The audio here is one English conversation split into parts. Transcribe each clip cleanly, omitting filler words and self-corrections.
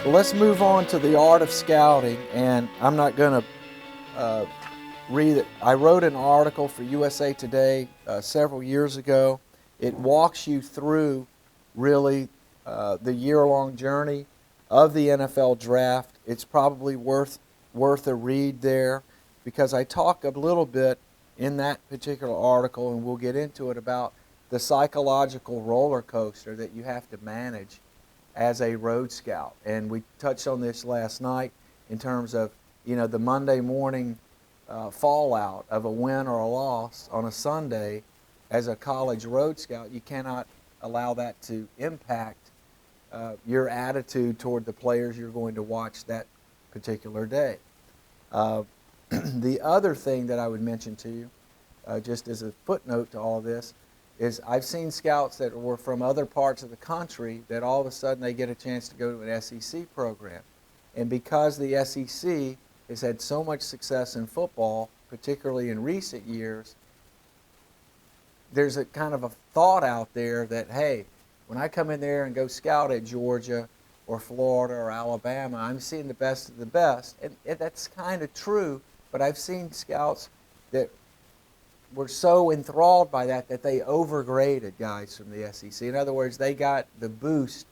Well, let's move on to the art of scouting, and I'm not going to read it. I wrote an article for USA Today several years ago. It walks you through really the year-long journey of the NFL draft. It's probably worth a read there because I talk a little bit in that particular article, and we'll get into it about the psychological roller coaster that you have to manage as a road scout. And we touched on this last night in terms of the Monday morning fallout of a win or a loss on a Sunday as a college road scout. You cannot allow that to impact your attitude toward the players you're going to watch that particular day. Uh, the other thing that I would mention to you, just as a footnote to all this, is I've seen scouts that were from other parts of the country that all of a sudden they get a chance to go to an SEC program. And because the SEC has had so much success in football, particularly in recent years, there's a kind of a thought out there that, hey, when I come in there and go scout at Georgia or Florida or Alabama, I'm seeing the best of the best. And that's kind of true, but I've seen scouts that were so enthralled by that they overgraded guys from the SEC. In other words, they got the boost,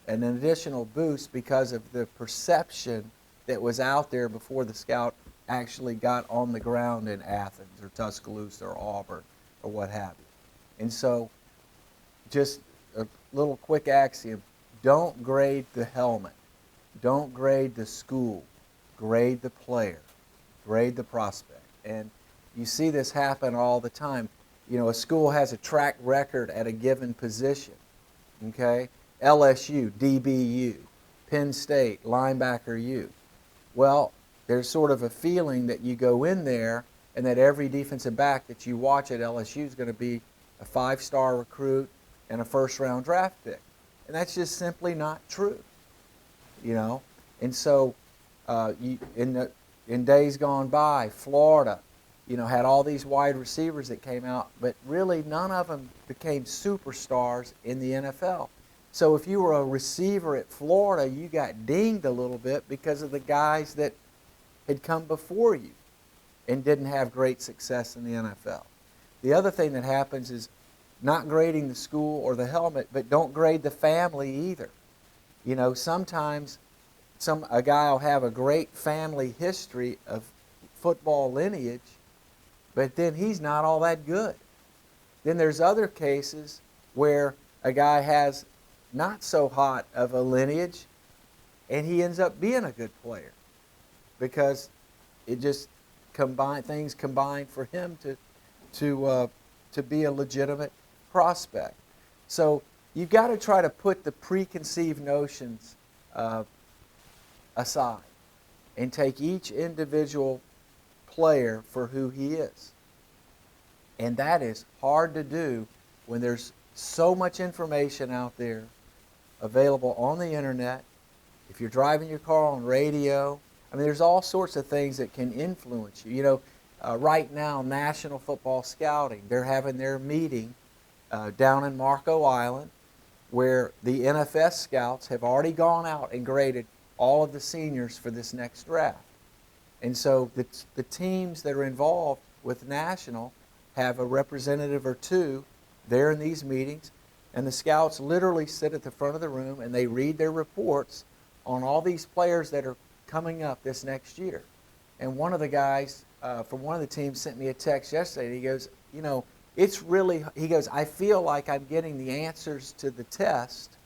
an additional boost, because of the perception that was out there before the scout actually got on the ground in Athens or Tuscaloosa or Auburn or what have you. And so just a little quick axiom: don't grade the helmet, don't grade the school, grade the player, grade the prospect. And you see this happen all the time. A school has a track record at a given position, okay? LSU, DBU, Penn State, linebacker U. Well, there's sort of a feeling that you go in there and that every defensive back that you watch at LSU is going to be a 5-star recruit and a first-round draft pick. And that's just simply not true, And so in days gone by, Florida, had all these wide receivers that came out, but really none of them became superstars in the NFL. So if you were a receiver at Florida, you got dinged a little bit because of the guys that had come before you and didn't have great success in the NFL. The other thing that happens is not grading the school or the helmet, but don't grade the family either. Sometimes a guy will have a great family history of football lineage, but then he's not all that good. Then there's other cases where a guy has not so hot of a lineage and he ends up being a good player because it just things combined for him to be a legitimate prospect. So you've got to try to put the preconceived notions aside and take each individual player for who he is. And that is hard to do when there's so much information out there available on the internet. If you're driving your car, on radio, there's all sorts of things that can influence you. Right now, National Football Scouting, they're having their meeting down in Marco Island, where the NFS scouts have already gone out and graded all of the seniors for this next draft. And so the teams that are involved with National have a representative or two there in these meetings, and the scouts literally sit at the front of the room and they read their reports on all these players that are coming up this next year. And one of the guys from one of the teams sent me a text yesterday, and he goes, he goes, I feel like I'm getting the answers to the test,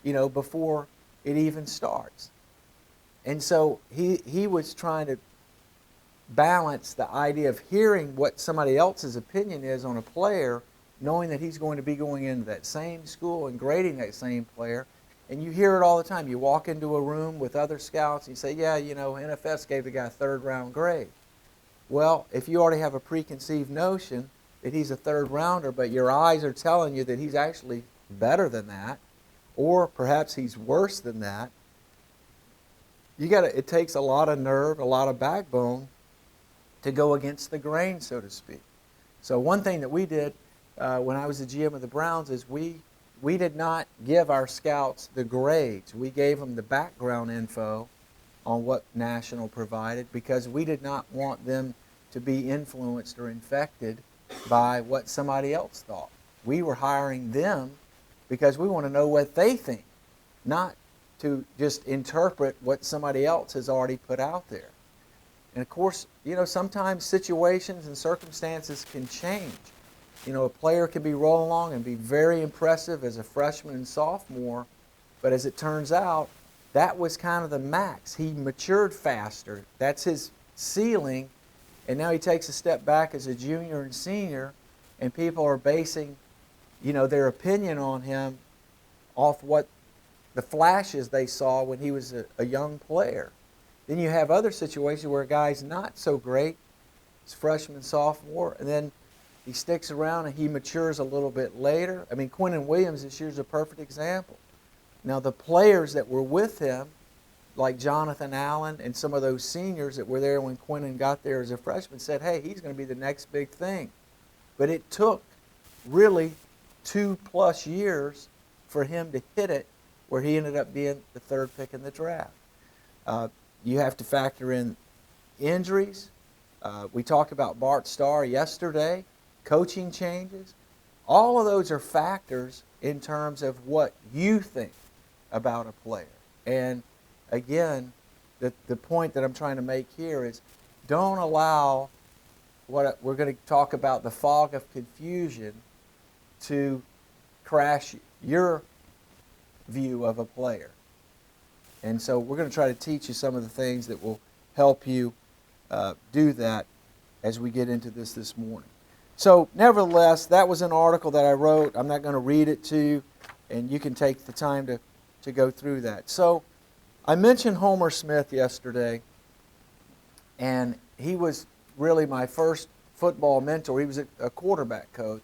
before it even starts. And so he was trying to balance the idea of hearing what somebody else's opinion is on a player, knowing that he's going to be going into that same school and grading that same player. And you hear it all the time. You walk into a room with other scouts and you say, yeah, NFS gave the guy a third-round grade. Well, if you already have a preconceived notion that he's a third rounder, but your eyes are telling you that he's actually better than that, or perhaps he's worse than that, it takes a lot of nerve, a lot of backbone to go against the grain, so to speak. So one thing that we did when I was the GM of the Browns is we we did not give our scouts the grades. We gave them the background info on what National provided because we did not want them to be influenced or infected by what somebody else thought. We were hiring them because we want to know what they think, not to just interpret what somebody else has already put out there. And of course, sometimes situations and circumstances can change. A player can be rolling along and be very impressive as a freshman and sophomore, but as it turns out, that was kind of the max. He matured faster. That's his ceiling, and now he takes a step back as a junior and senior, and people are basing, their opinion on him off what the flashes they saw when he was a young player. Then you have other situations where a guy's not so great, he's freshman, sophomore, and then he sticks around and he matures a little bit later. I mean, Quinnen Williams this year is a perfect example. Now, the players that were with him, like Jonathan Allen and some of those seniors that were there when Quinnen got there as a freshman, said, hey, he's going to be the next big thing. But it took really 2+ years for him to hit it where he ended up being the 3rd pick in the draft. You have to factor in injuries. We talked about Bart Starr yesterday, coaching changes. All of those are factors in terms of what you think about a player. And again, the point that I'm trying to make here is don't allow what we're going to talk about, the fog of confusion, to crash your view of a player. And so we're going to try to teach you some of the things that will help you do that as we get into this morning. So nevertheless, that was an article that I wrote. I'm not going to read it to you, and you can take the time to go through that. So I mentioned Homer Smith yesterday, and he was really my first football mentor. He was a quarterback coach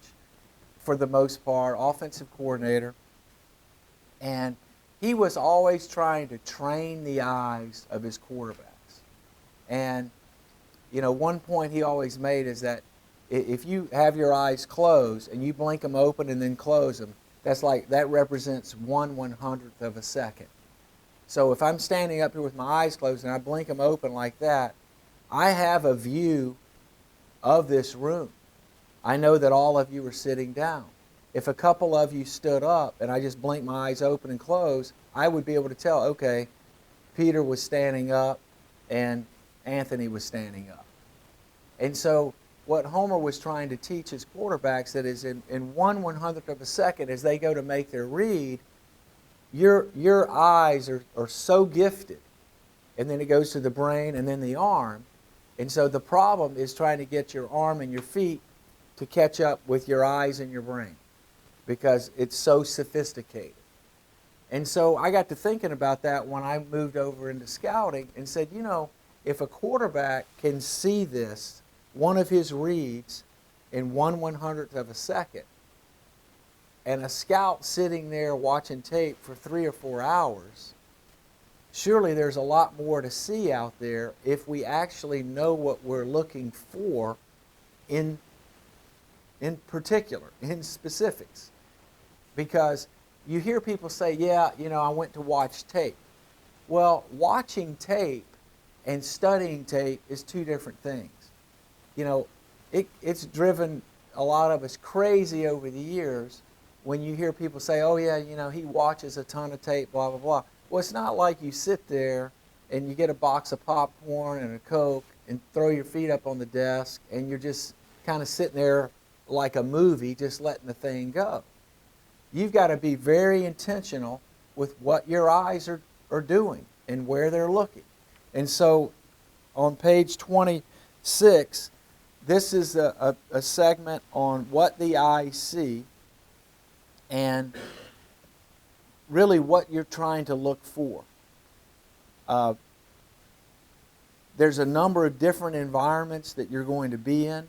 for the most part, offensive coordinator, and he was always trying to train the eyes of his quarterbacks. And, one point he always made is that if you have your eyes closed and you blink them open and then close them, that represents 1/100th of a second. So if I'm standing up here with my eyes closed and I blink them open like that, I have a view of this room. I know that all of you are sitting down. If a couple of you stood up and I just blinked my eyes open and closed, I would be able to tell, okay, Peter was standing up and Anthony was standing up. And so what Homer was trying to teach his quarterbacks that is in 1/100th of a second as they go to make their read, your eyes are so gifted. And then it goes to the brain and then the arm. And so the problem is trying to get your arm and your feet to catch up with your eyes and your brain because it's so sophisticated. And so I got to thinking about that when I moved over into scouting and said, if a quarterback can see this, one of his reads, in 1/100th of a second, and a scout sitting there watching tape for 3 or 4 hours, surely there's a lot more to see out there if we actually know what we're looking for in particular, in specifics. Because you hear people say, yeah, I went to watch tape. Well, watching tape and studying tape is 2 different things. It's driven a lot of us crazy over the years when you hear people say, oh yeah, he watches a ton of tape, blah, blah, blah. Well, it's not like you sit there and you get a box of popcorn and a Coke and throw your feet up on the desk and you're just kind of sitting there like a movie, just letting the thing go. You've got to be very intentional with what your eyes are doing and where they're looking. And so on page 26, this is a segment on what the eyes see and really what you're trying to look for. There's a number of different environments that you're going to be in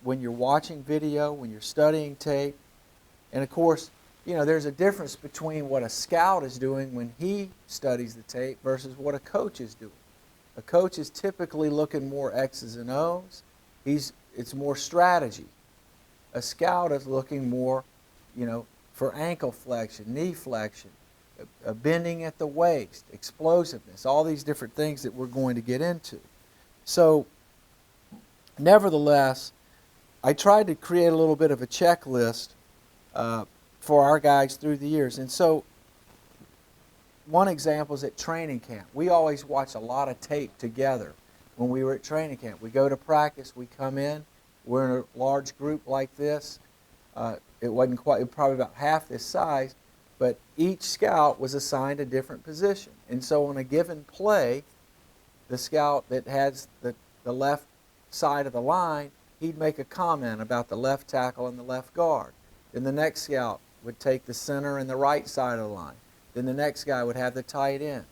when you're watching video, when you're studying tape. And of course, there's a difference between what a scout is doing when he studies the tape versus what a coach is doing. A coach is typically looking more X's and O's. It's more strategy. A scout is looking more, for ankle flexion, knee flexion, bending at the waist, explosiveness, all these different things that we're going to get into. So, nevertheless, I tried to create a little bit of a checklist for our guys through the years. And so, one example is at training camp. We always watch a lot of tape together when we were at training camp. We go to practice, we come in, we're in a large group like this. It wasn't quite, probably about half this size, but each scout was assigned a different position. And so on a given play, the scout that has the left side of the line, he'd make a comment about the left tackle and the left guard. Then the next scout would take the center and the right side of the line. Then the next guy would have the tight end.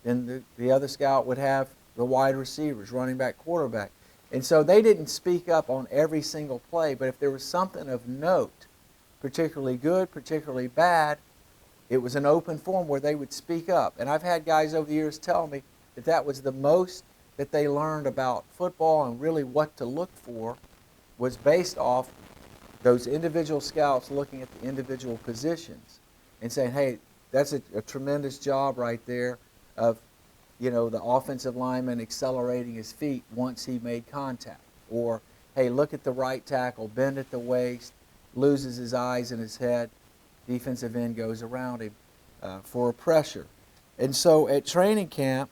Then the other scout would have the wide receivers, running back, quarterback. And so they didn't speak up on every single play, but if there was something of note, particularly good, particularly bad, it was an open forum where they would speak up. And I've had guys over the years tell me that that was the most that they learned about football and really what to look for was based off those individual scouts looking at the individual positions and saying, hey, that's a tremendous job right there of, you know, the offensive lineman accelerating his feet once he made contact. Or, hey, look at the right tackle, bend at the waist, loses his eyes and his head. Defensive end goes around him for a pressure. And so at training camp,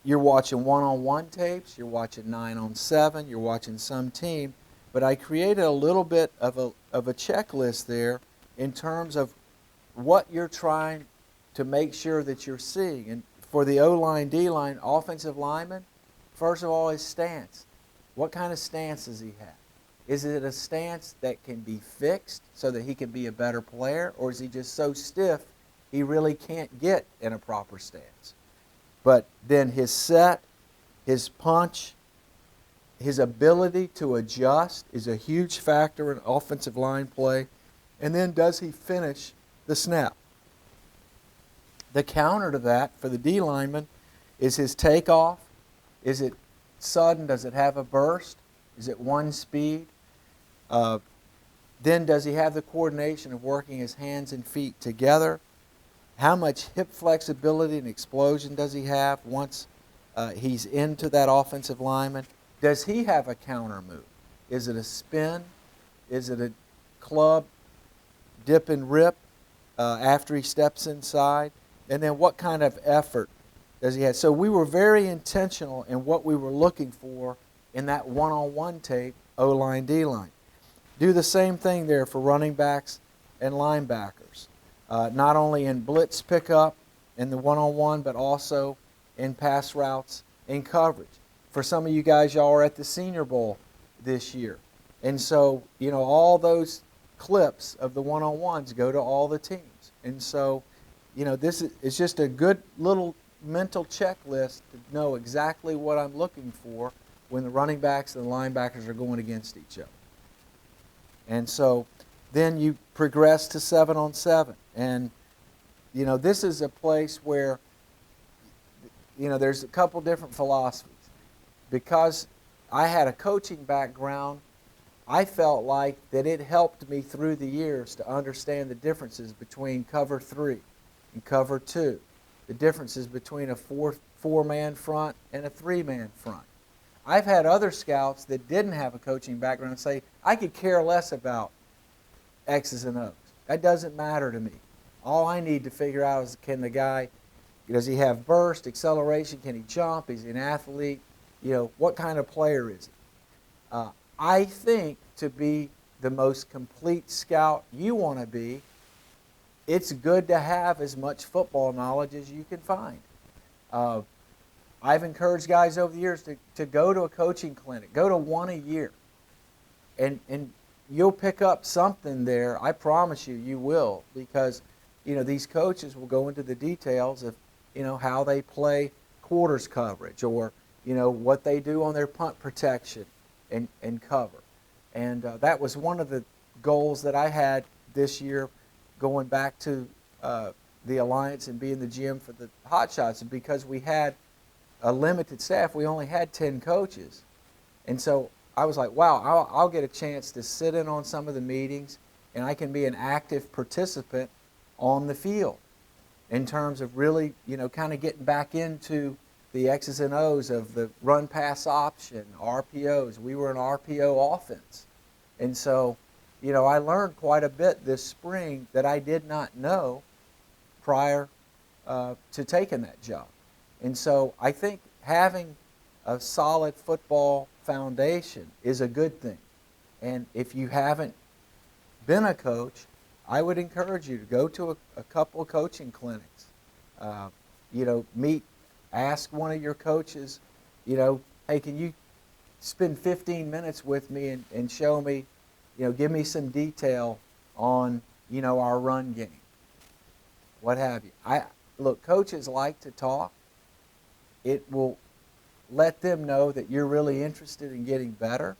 you're watching one-on-one tapes, you're watching 9-on-7, you're watching some team. But I created a little bit of a checklist there in terms of what you're trying to make sure that you're seeing. And for the O-line, D-line, offensive lineman, first of all, his stance. What kind of stance does he have? Is it a stance that can be fixed so that he can be a better player, or is he just so stiff he really can't get in a proper stance? But then his set, his punch, his ability to adjust is a huge factor in offensive line play. And then does he finish the snap? The counter to that for the D lineman is his takeoff. Is it sudden? Does it have a burst? Is it one speed? Then does he have the coordination of working his hands and feet together? How much hip flexibility and explosion does he have once he's into that offensive lineman? Does he have a counter move? Is it a spin? Is it a club, dip and rip after he steps inside? And then what kind of effort does he have? So we were very intentional in what we were looking for in that one-on-one tape, O-line, D-line. Do the same thing there for running backs and linebackers. Not only in blitz pickup in the one-on-one, but also in pass routes and coverage. For some of you guys, y'all are at the Senior Bowl this year. And so, you know, all those clips of the one-on-ones go to all the teams. And so, you know, this is just a good little mental checklist to know exactly what I'm looking for when the running backs and the linebackers are going against each other. And so then you progress to 7-on-7. And, you know, this is a place where, you know, there's a couple different philosophies. Because I had a coaching background, I felt like that it helped me through the years to understand the differences between cover 3 and cover 2, the differences between a four-man front and a 3-man front. I've had other scouts that didn't have a coaching background say, I could care less about X's and O's. That doesn't matter to me. All I need to figure out is, can the guy, does he have burst, acceleration, can he jump, is he an athlete, you know, what kind of player is he? I think to be the most complete scout you want to be, it's good to have as much football knowledge as you can find. I've encouraged guys over the years to go to a coaching clinic, go to one a year, and you'll pick up something there. I promise you, you will, because, you know, these coaches will go into the details of, you know, how they play quarters coverage, or, you know, what they do on their punt protection and cover. And that was one of the goals that I had this year, going back to the Alliance and being the GM for the Hot Shots. And because we had a limited staff, we only had 10 coaches. And so I was like, wow, I'll get a chance to sit in on some of the meetings and I can be an active participant on the field in terms of really, kind of getting back into the X's and O's of the run pass option, RPOs. We were an RPO offense. And so, I learned quite a bit this spring that I did not know prior to taking that job. And so I think having a solid football foundation is a good thing. And if you haven't been a coach, I would encourage you to go to a couple of coaching clinics. Ask one of your coaches, hey, can you spend 15 minutes with me and show me, give me some detail on, our run game, what have you. Look, coaches like to talk. It will let them know that you're really interested in getting better.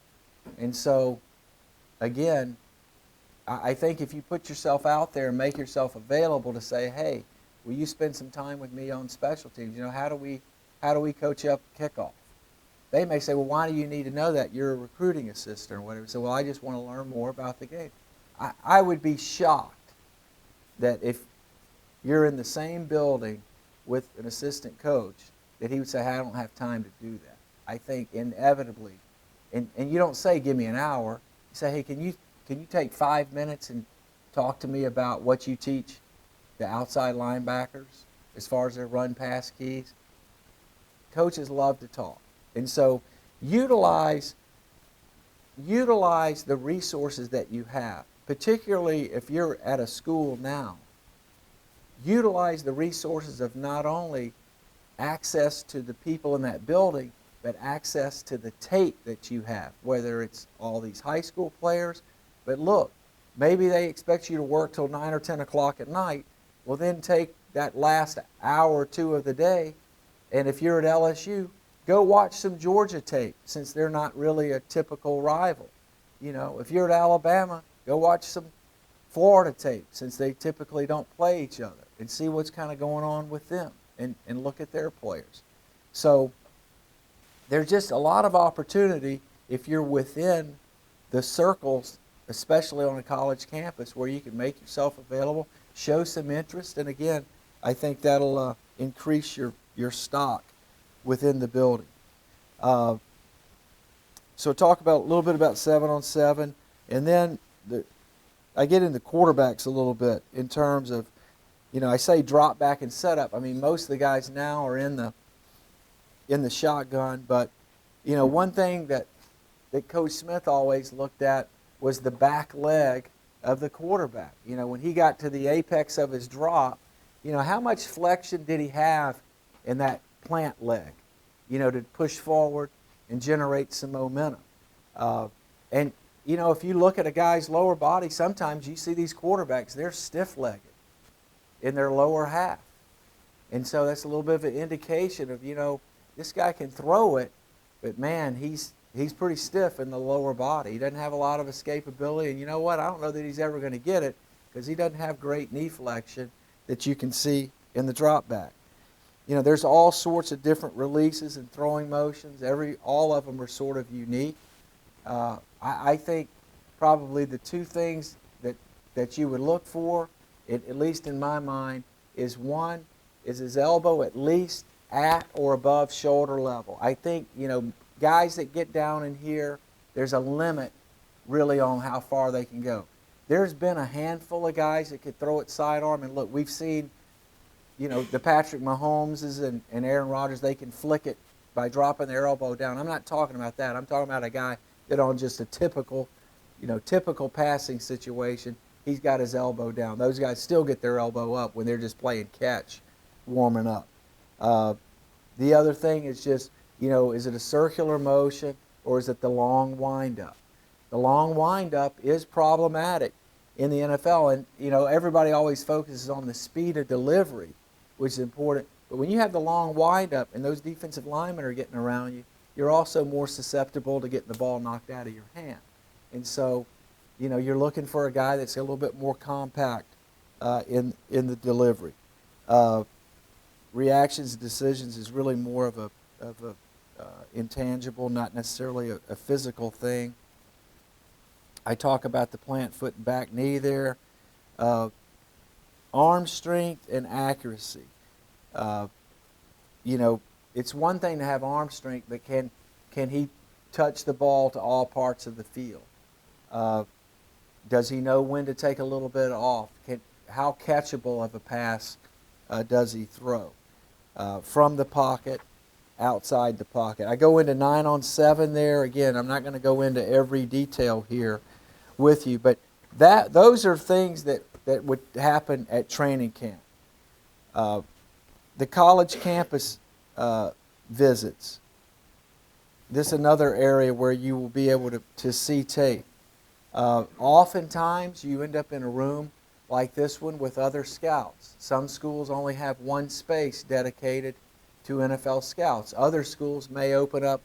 And so, again, I think if you put yourself out there and make yourself available to say, hey, will you spend some time with me on special teams? How do we coach up kickoff? They may say, well, why do you need to know that? You're a recruiting assistant or whatever. So, well, I just want to learn more about the game. I would be shocked that if you're in the same building with an assistant coach, that he would say, hey, I don't have time to do that. I think inevitably, and you don't say, give me an hour. You say, hey, can you take 5 minutes and talk to me about what you teach the outside linebackers as far as their run pass keys? Coaches love to talk. And so utilize the resources that you have, particularly if you're at a school now. Utilize the resources of not only access to the people in that building, but access to the tape that you have, whether it's all these high school players. But look, maybe they expect you to work till 9 or 10 o'clock at night. Well, then take that last hour or two of the day, and if you're at LSU, go watch some Georgia tape, since they're not really a typical rival. If you're at Alabama, go watch some Florida tape, since they typically don't play each other, and see what's kind of going on with them, and look at their players. So there's just a lot of opportunity if you're within the circles, especially on a college campus, where you can make yourself available, show some interest, and again, I think that'll increase your stock within the building. So talk about a little bit about 7-on-7, and then I get into quarterbacks a little bit in terms of, I say drop back and setup. I mean, most of the guys now are in the shotgun, but one thing that Coach Smith always looked at was the back leg of the quarterback. When he got to the apex of his drop, how much flexion did he have in that plant leg, to push forward and generate some momentum. And if you look at a guy's lower body, sometimes you see these quarterbacks, they're stiff-legged in their lower half. And so that's a little bit of an indication of, this guy can throw it, but man, he's pretty stiff in the lower body. He doesn't have a lot of escapability, and you know what? I don't know that he's ever going to get it, because he doesn't have great knee flexion that you can see in the drop back. There's all sorts of different releases and throwing motions. All of them are sort of unique. I think probably the two things that you would look for, at least in my mind, is one, is his elbow at least at or above shoulder level. I think, guys that get down in here, there's a limit really on how far they can go. There's been a handful of guys that could throw it sidearm, and look, we've seen, the Patrick Mahomeses and Aaron Rodgers, they can flick it by dropping their elbow down. I'm not talking about that. I'm talking about a guy that on just a typical passing situation, he's got his elbow down. Those guys still get their elbow up when they're just playing catch, warming up. The other thing is just, is it a circular motion or is it the long windup? The long windup is problematic in the NFL, and everybody always focuses on the speed of delivery, which is important. But when you have the long windup and those defensive linemen are getting around you, you're also more susceptible to getting the ball knocked out of your hand. And so, you're looking for a guy that's a little bit more compact in the delivery. Reactions and decisions is really more of a intangible, not necessarily a physical thing. I talk about the plant foot and back knee there. Uh, Arm strength and accuracy. Uh, you know, it's one thing to have arm strength, but can he touch the ball to all parts of the field? Uh, does he know when to take a little bit off? How catchable of a pass does he throw? From the pocket, outside the pocket. I go into 9-on-7 there. Again, I'm not going to go into every detail here with you, but those are things that would happen at training camp. The college campus visits. This is another area where you will be able to see tape. Oftentimes, you end up in a room like this one with other scouts. Some schools only have one space dedicated to NFL scouts. Other schools may open up,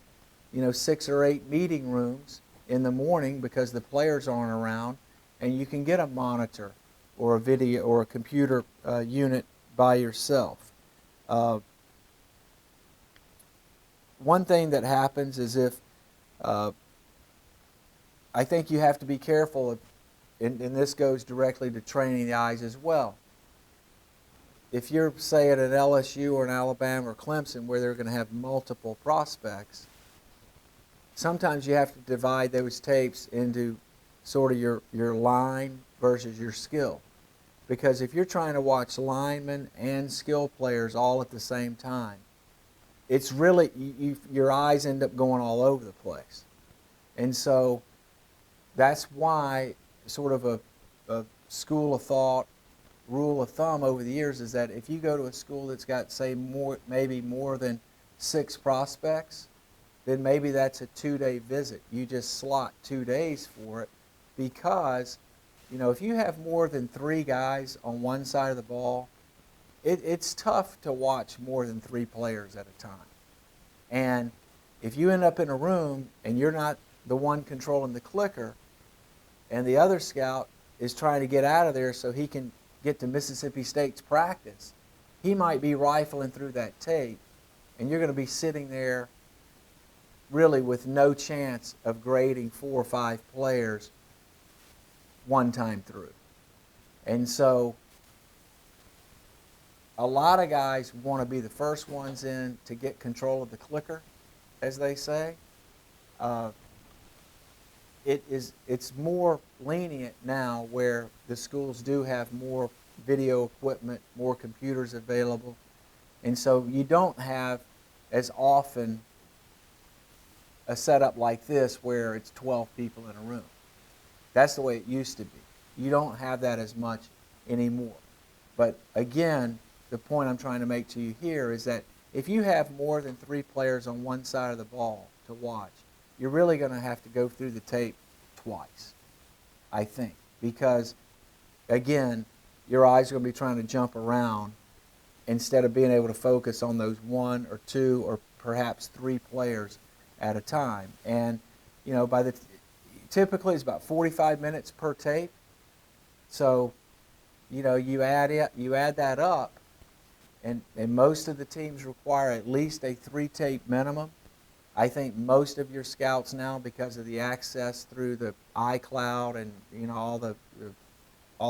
6 or 8 meeting rooms in the morning because the players aren't around, and you can get a monitor or a video or a computer unit by yourself. One thing that happens is if I think you have to be careful of, and this goes directly to training the eyes as well. If you're, say, at an LSU or an Alabama or Clemson where they're going to have multiple prospects, sometimes you have to divide those tapes into sort of your line versus your skill. Because if you're trying to watch linemen and skill players all at the same time, it's really, your eyes end up going all over the place. And so that's why sort of a school of thought, rule of thumb over the years is that if you go to a school that's got, say, maybe more than 6 prospects, then maybe that's a 2-day visit. You just slot 2 days for it because, if you have more than 3 guys on one side of the ball, it's tough to watch more than 3 players at a time. And if you end up in a room and you're not the one controlling the clicker, and the other scout is trying to get out of there so he can get to Mississippi State's practice, he might be rifling through that tape, and you're going to be sitting there really with no chance of grading 4 or 5 players one time through. And so a lot of guys want to be the first ones in to get control of the clicker, as they say. It's more lenient now where the schools do have more video equipment, more computers available, and so you don't have as often a setup like this where it's 12 people in a room. That's the way it used to be. You don't have that as much anymore. But again, the point I'm trying to make to you here is that if you have more than 3 players on one side of the ball to watch, you're really going to have to go through the tape twice, I think, because, again, your eyes are going to be trying to jump around instead of being able to focus on those 1 or 2 or perhaps 3 players at a time. And, typically it's about 45 minutes per tape. So, you add that up, and most of the teams require at least a 3-tape minimum. I think most of your scouts now, because of the access through the iCloud and all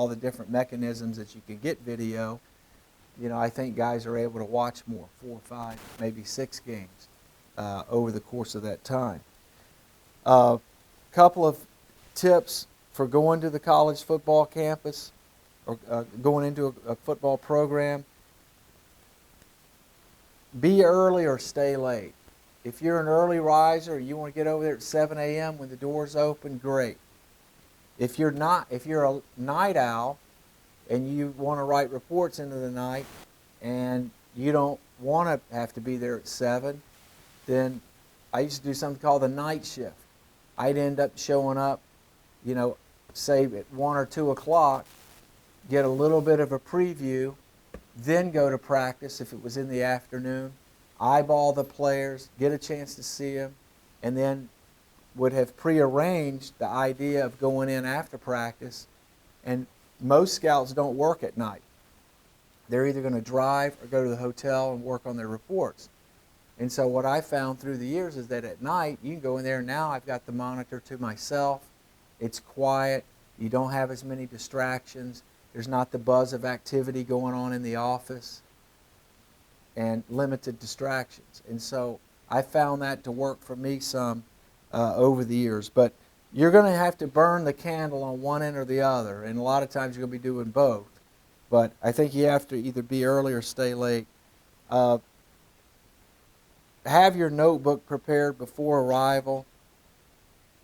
the different mechanisms that you can get video, I think guys are able to watch more, 4, 5, maybe 6 games over the course of that time. Couple of tips for going to the college football campus or going into a football program. Be early or stay late. If you're an early riser, you want to get over there at 7 a.m. when the doors open, great. If you're a night owl and you want to write reports into the night and you don't want to have to be there at 7, then I used to do something called the night shift. I'd end up showing up, say at 1 or 2 o'clock, get a little bit of a preview, then go to practice if it was in the afternoon, eyeball the players, get a chance to see them, and then would have prearranged the idea of going in after practice. And most scouts don't work at night. They're either going to drive or go to the hotel and work on their reports. And so what I found through the years is that at night, you can go in there, now I've got the monitor to myself. It's quiet. You don't have as many distractions. There's not the buzz of activity going on in the office, and limited distractions. And so I found that to work for me some over the years. But you're going to have to burn the candle on one end or the other, and a lot of times you're going to be doing both. But I think you have to either be early or stay late. Have your notebook prepared before arrival.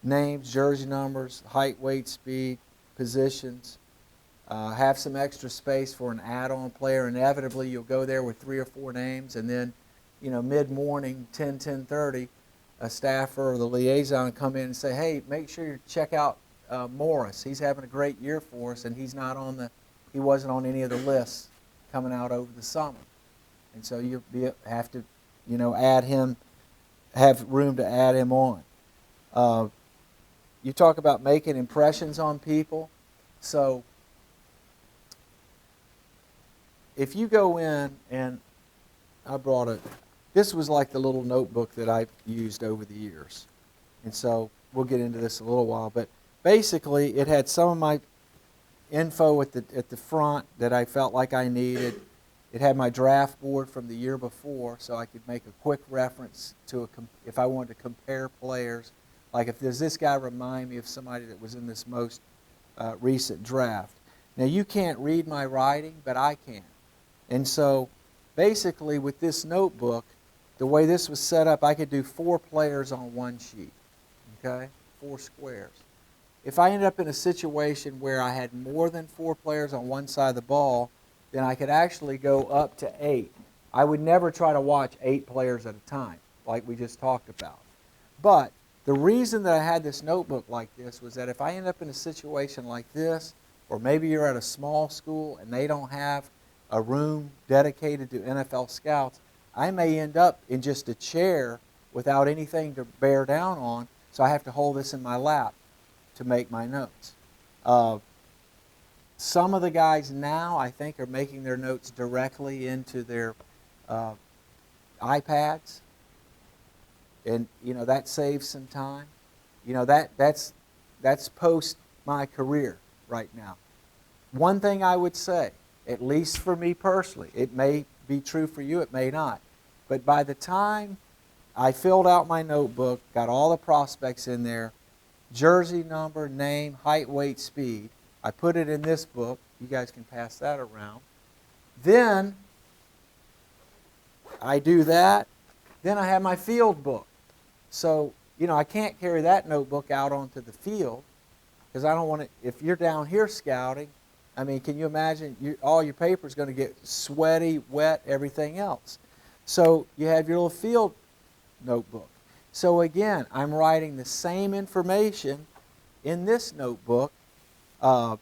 Names, jersey numbers, height, weight, speed, positions. Have some extra space for an add-on player. Inevitably, you'll go there with 3 or 4 names, and then, mid-morning, 10:30, a staffer or the liaison come in and say, "Hey, make sure you check out Morris. He's having a great year for us, and he wasn't on any of the lists coming out over the summer." And so you have to, add him, have room to add him on. You talk about making impressions on people. So if you go in, and this was like the little notebook that I've used over the years. And so we'll get into this in a little while. But basically, it had some of my info at the front that I felt like I needed. It had my draft board from the year before, so I could make a quick reference to if I wanted to compare players. Like, does this guy remind me of somebody that was in this most recent draft? Now, you can't read my writing, but I can. And so, basically, with this notebook, the way this was set up, I could do 4 players on one sheet, okay? 4 squares. If I ended up in a situation where I had more than 4 players on one side of the ball, then I could actually go up to 8. I would never try to watch 8 players at a time, like we just talked about. But the reason that I had this notebook like this was that if I end up in a situation like this, or maybe you're at a small school and they don't have a room dedicated to NFL scouts, I may end up in just a chair without anything to bear down on, so I have to hold this in my lap to make my notes. Some of the guys now, I think, are making their notes directly into their iPads, and that saves some time. That's post my career right now. One thing I would say, at least for me personally, it may be true for you, it may not, but by the time I filled out my notebook, got all the prospects in there, jersey number, name, height, weight, speed, I put it in this book. You guys can pass that around. Then I do that. Then I have my field book. So, I can't carry that notebook out onto the field because I don't want to, if you're down here scouting, can you imagine all your paper is going to get sweaty, wet, everything else. So you have your little field notebook. So again, I'm writing the same information in this notebook. And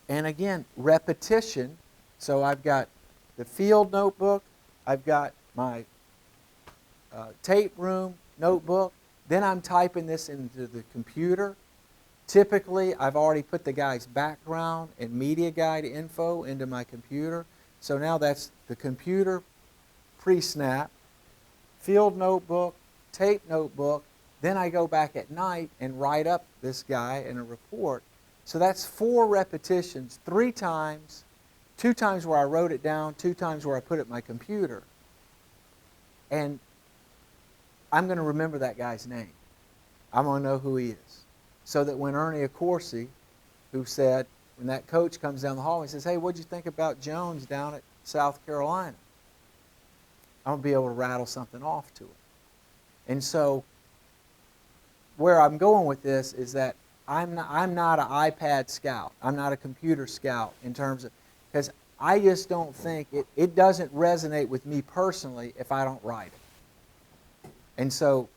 again, repetition. So I've got the field notebook, I've got my tape room notebook, then I'm typing this into the computer. Typically, I've already put the guy's background and media guide info into my computer. So now that's the computer pre-snap, field notebook, tape notebook. Then I go back at night and write up this guy in a report. So that's 4 repetitions, 3 times, 2 times where I wrote it down, 2 times where I put it in my computer. And I'm going to remember that guy's name. I'm going to know who he is. So that when Ernie Accorsi, who said, when that coach comes down the hall, he says, "Hey, what'd you think about Jones down at South Carolina?" I'm going to be able to rattle something off to him. And so where I'm going with this is that I'm not an iPad scout. I'm not a computer scout in terms of, because I just don't think, it doesn't resonate with me personally if I don't write it. And so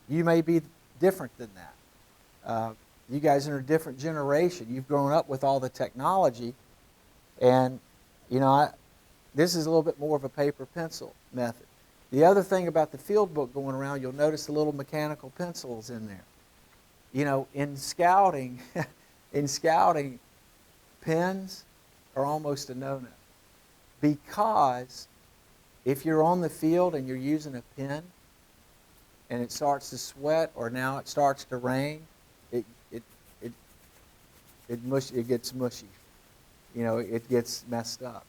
you may be different than that. You guys are in a different generation. You've grown up with all the technology, and this is a little bit more of a paper pencil method. The other thing about the field book going around, you'll notice the little mechanical pencils in there. In scouting, pens are almost a no-no, because if you're on the field and you're using a pen and it starts to sweat, or now it starts to rain, it gets mushy. It gets messed up.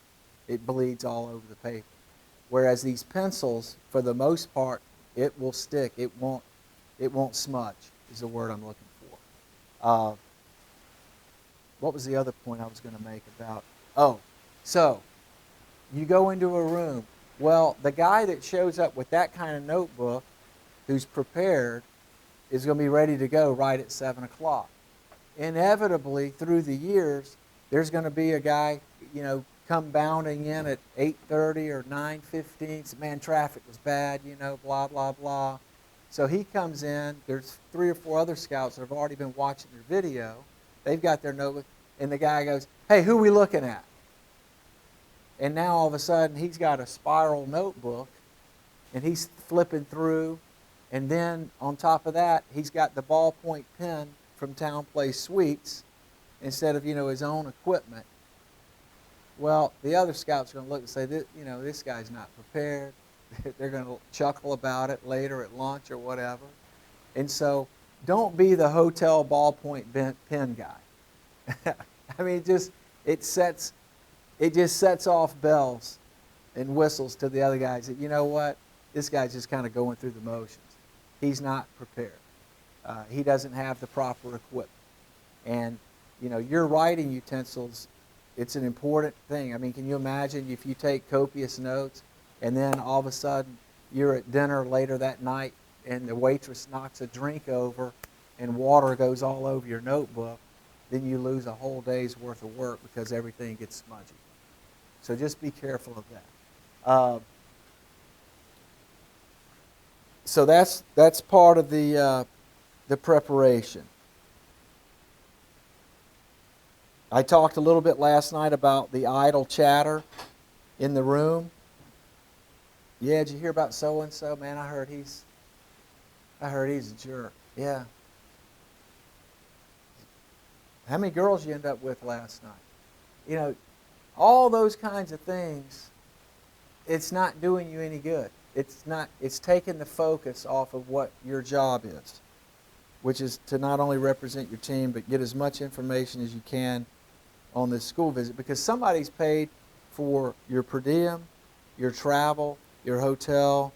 It bleeds all over the paper. Whereas these pencils, for the most part, it will stick. It won't smudge, is the word I'm looking for. What was the other point I was going to make about? Oh, so you go into a room. Well, the guy that shows up with that kind of notebook, who's prepared, is going to be ready to go right at 7 o'clock. Inevitably, through the years, there's going to be a guy, come bounding in at 8:30 or 9:15. So, man, traffic was bad, blah, blah, blah. So he comes in. There's 3 or 4 other scouts that have already been watching their video. They've got their notebook. And the guy goes, hey, who are we looking at? And now all of a sudden he's got a spiral notebook and he's flipping through. And then on top of that, he's got the ballpoint pen from Town Place Sweets instead of, his own equipment. Well, the other scouts are going to look and say, this guy's not prepared. They're going to chuckle about it later at lunch or whatever. And so don't be the hotel ballpoint pen guy. I mean, it just sets off bells and whistles to the other guys that, you know what, this guy's just kind of going through the motions. He's not prepared. He doesn't have the proper equipment. And, your writing utensils, it's an important thing. I mean, can you imagine if you take copious notes and then all of a sudden you're at dinner later that night and the waitress knocks a drink over and water goes all over your notebook, then you lose a whole day's worth of work because everything gets smudgy. So just be careful of that. So that's part of the preparation. I talked a little bit last night about the idle chatter in the room. Yeah, did you hear about so and so? Man, I heard he's a jerk. Yeah. How many girls you end up with last night? All those kinds of things, it's not doing you any good. It's taking the focus off of what your job is, which is to not only represent your team, but get as much information as you can on this school visit, because somebody's paid for your per diem, your travel, your hotel,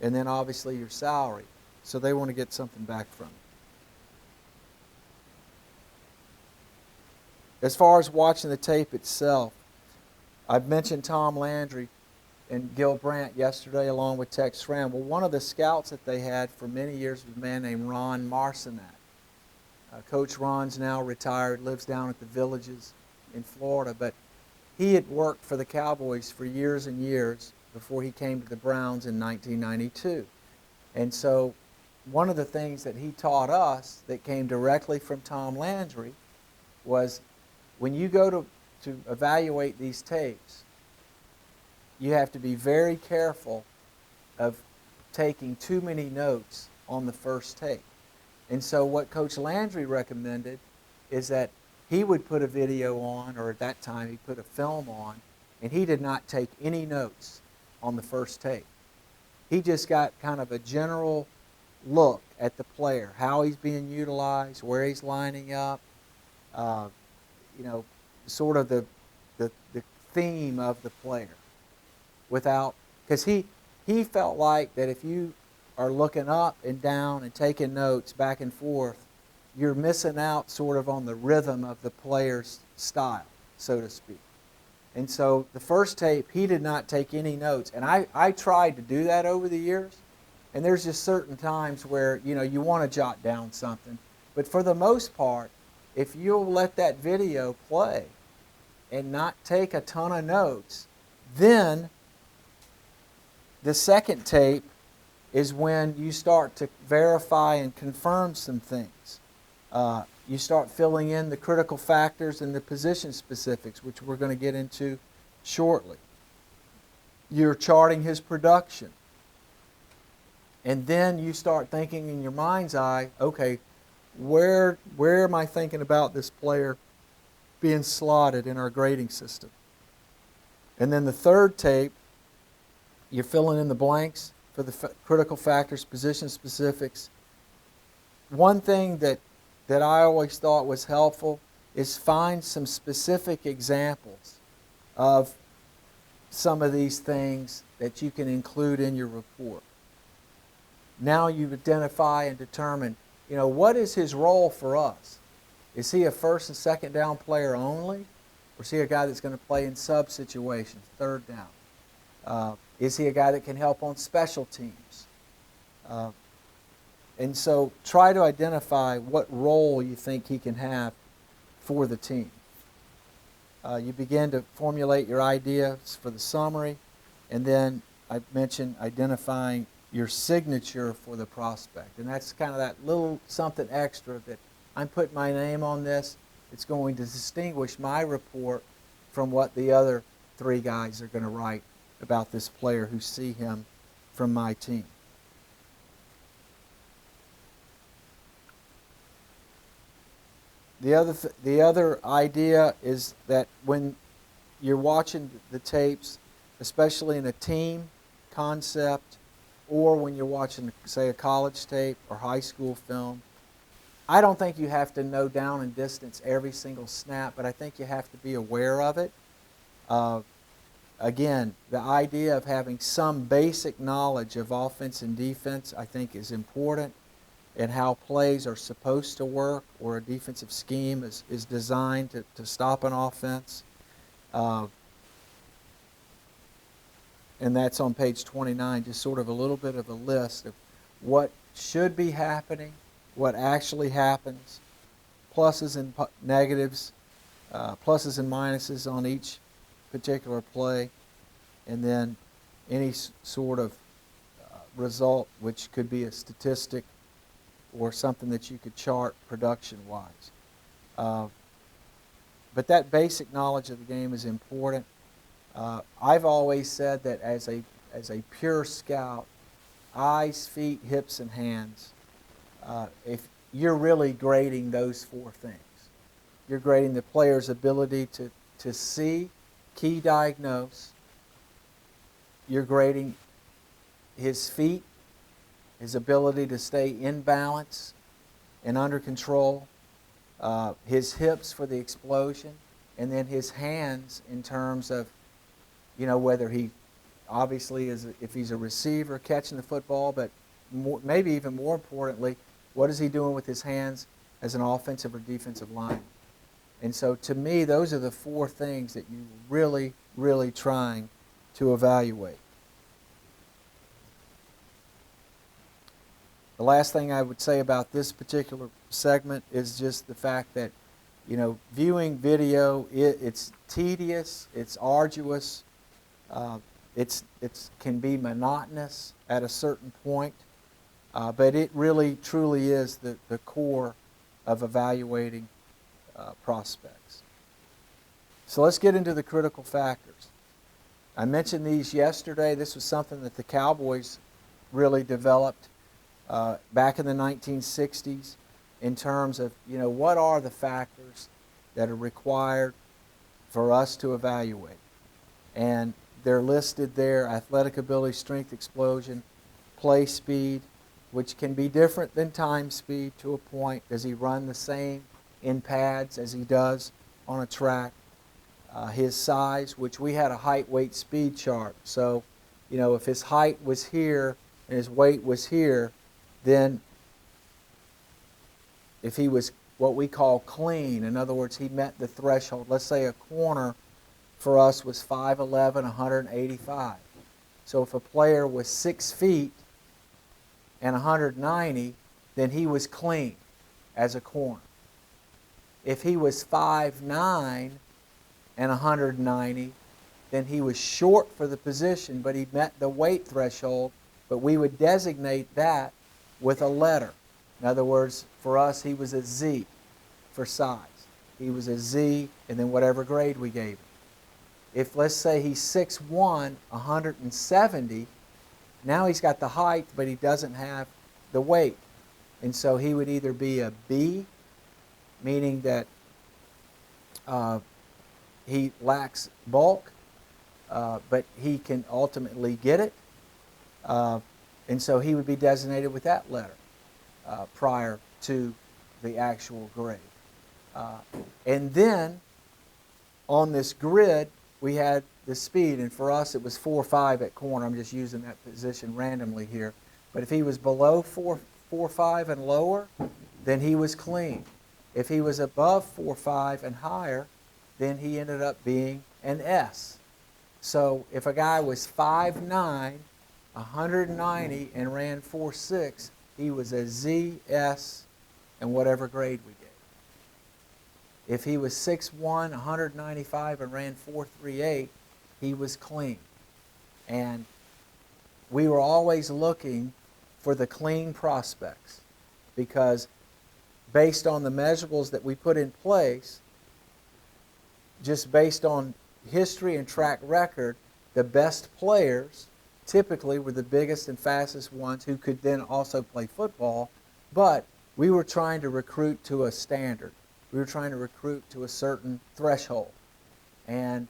and then obviously your salary. So they want to get something back from you. As far as watching the tape itself, I've mentioned Tom Landry and Gil Brandt yesterday along with Tex Schramm. Well, one of the scouts that they had for many years was a man named Ron Marcinak. Coach Ron's now retired, lives down at the Villages in Florida, but he had worked for the Cowboys for years and years before he came to the Browns in 1992. And so one of the things that he taught us that came directly from Tom Landry was when you go to evaluate these tapes, you have to be very careful of taking too many notes on the first tape. And so what Coach Landry recommended is that he would put a video on, or at that time he put a film on, and he did not take any notes on the first tape. He just got kind of a general look at the player, how he's being utilized, where he's lining up, sort of the theme of the player. Because he felt like that if you are looking up and down and taking notes back and forth, you're missing out sort of on the rhythm of the player's style, so to speak. And so the first tape, he did not take any notes. And I tried to do that over the years. And there's just certain times where, you want to jot down something. But for the most part, if you'll let that video play and not take a ton of notes, then the second tape is when you start to verify and confirm some things. You start filling in the critical factors and the position specifics, which we're going to get into shortly. You're charting his production. And then you start thinking in your mind's eye, okay, where am I thinking about this player being slotted in our grading system? And then the third tape, you're filling in the blanks for the critical factors, position specifics. One thing that I always thought was helpful is find some specific examples of some of these things that you can include in your report. Now you identify and determine, what is his role for us? Is he a first and second down player only? Or is he a guy that's going to play in sub situations, third down? Is he a guy that can help on special teams? And so try to identify what role you think he can have for the team. You begin to formulate your ideas for the summary, and then I mentioned identifying your signature for the prospect. And that's kind of that little something extra that I'm putting my name on this. It's going to distinguish my report from what the other three guys are going to write about this player who see him from my team. The other idea is that when you're watching the tapes, especially in a team concept, or when you're watching, say, a college tape or high school film, I don't think you have to know down and distance every single snap, but I think you have to be aware of it. Again, the idea of having some basic knowledge of offense and defense, I think, is important, and how plays are supposed to work, or a defensive scheme is designed to stop an offense. And that's on page 29, just sort of a little bit of a list of what should be happening, what actually happens, pluses and negatives, pluses and minuses on each particular play, and then any sort of result, which could be a statistic or something that you could chart production-wise. But that basic knowledge of the game is important. I've always said that as a pure scout, eyes, feet, hips, and hands, if you're really grading those four things. You're grading the player's ability to see, key diagnose. You're grading his feet, his ability to stay in balance and under control, his hips for the explosion, and then his hands in terms of, whether he obviously is, if he's a receiver catching the football, but maybe even more importantly, what is he doing with his hands as an offensive or defensive lineman? And so to me, those are the four things that you're really, really trying to evaluate. The last thing I would say about this particular segment is just the fact that, viewing video, it's tedious, it's arduous, it can be monotonous at a certain point, but it really, truly is the core of evaluating prospects. So let's get into the critical factors. I mentioned these yesterday. This was something that the Cowboys really developed back in the 1960s in terms of, what are the factors that are required for us to evaluate. And they're listed there: athletic ability, strength, explosion, play speed, which can be different than time speed to a point. Does he run the same in pads as he does on a track? His size, which we had a height, weight, speed chart. So, if his height was here and his weight was here, then if he was what we call clean, in other words, he met the threshold. Let's say a corner for us was 5'11", 185. So if a player was 6 feet and 190, then he was clean as a corner. If he was 5'9", and 190, then he was short for the position, but he met the weight threshold, but we would designate that with a letter. In other words, for us, he was a Z for size. He was a Z, and then whatever grade we gave him. If, let's say, he's 6'1", 170, now he's got the height, but he doesn't have the weight. And so he would either be a B, meaning that he lacks bulk, but he can ultimately get it. And so he would be designated with that letter prior to the actual grade. And then on this grid, we had the speed, and for us it was 4.5 at corner. I'm just using that position randomly here. But if he was below 4.5 and lower, then he was clean. If he was above 4.5 and higher, then he ended up being an S. So if a guy was 5'9", 190, and ran 4.6, he was a Z, S, and whatever grade we gave. If he was 6'1", 195, and ran 4.38, he was clean. And we were always looking for the clean prospects, because based on the measurables that we put in place, just based on history and track record, the best players typically were the biggest and fastest ones who could then also play football, but we were trying to recruit to a standard. We were trying to recruit to a certain threshold. And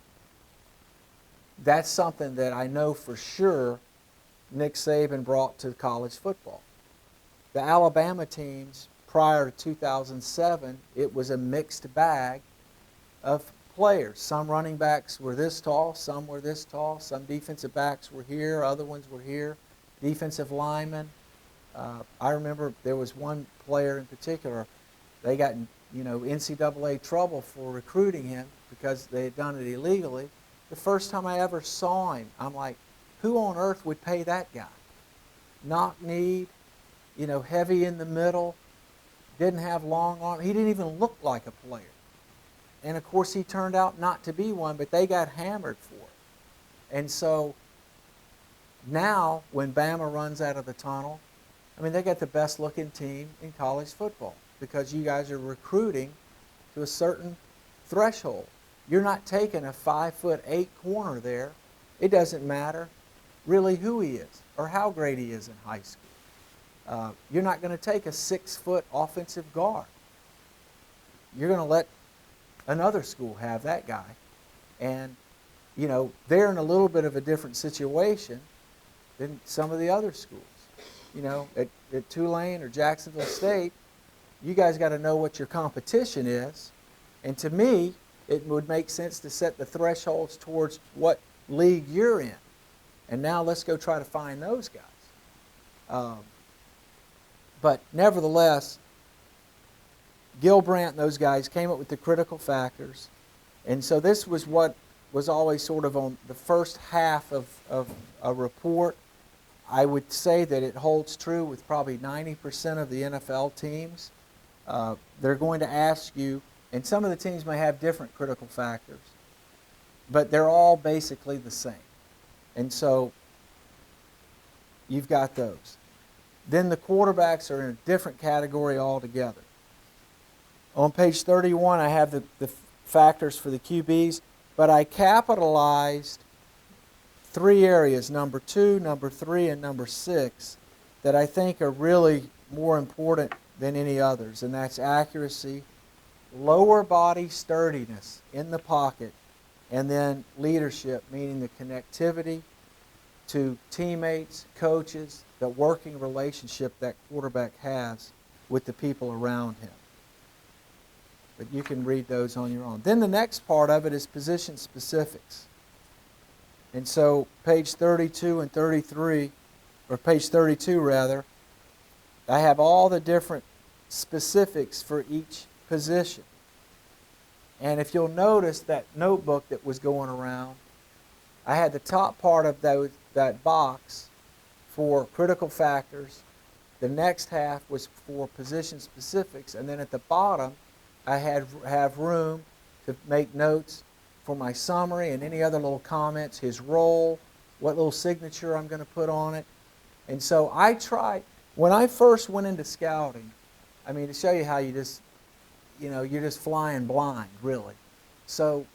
that's something that I know for sure Nick Saban brought to college football. The Alabama teams prior to 2007, it was a mixed bag of players. Some running backs were this tall, some were this tall, some defensive backs were here, other ones were here, defensive linemen. I remember there was one player in particular, they got in NCAA trouble for recruiting him because they had done it illegally. The first time I ever saw him, I'm like, who on earth would pay that guy? Knock-kneed, heavy in the middle, didn't have long arms. He didn't even look like a player. And of course he turned out not to be one, but they got hammered for it. And so now when Bama runs out of the tunnel, they got the best looking team in college football because you guys are recruiting to a certain threshold. You're not taking a 5'8" corner there. It doesn't matter really who he is or how great he is in high school. You're not going to take a 6-foot offensive guard. You're going to let another school have that guy. And, they're in a little bit of a different situation than some of the other schools. At Tulane or Jacksonville State, you guys got to know what your competition is. And to me, it would make sense to set the thresholds towards what league you're in. And now let's go try to find those guys. But nevertheless, Gil Brandt and those guys came up with the critical factors. And so this was what was always sort of on the first half of a report. I would say that it holds true with probably 90% of the NFL teams. They're going to ask you, and some of the teams may have different critical factors, but they're all basically the same. And so you've got those. Then the quarterbacks are in a different category altogether. On page 31, I have the factors for the QBs, but I capitalized 3 areas, number 2, number 3, and number 6, that I think are really more important than any others, and that's accuracy, lower body sturdiness in the pocket, and then leadership, meaning the connectivity to teammates, coaches, the working relationship that quarterback has with the people around him. But you can read those on your own. Then the next part of it is position specifics. And so page 32 and 33, or page 32 rather, I have all the different specifics for each position. And if you'll notice that notebook that was going around, I had the top part of that box for critical factors. The next half was for position specifics. And then at the bottom, I have room to make notes for my summary and any other little comments, his role, what little signature I'm going to put on it. And so I tried, when I first went into scouting, to show you how you just, you're just flying blind, really. So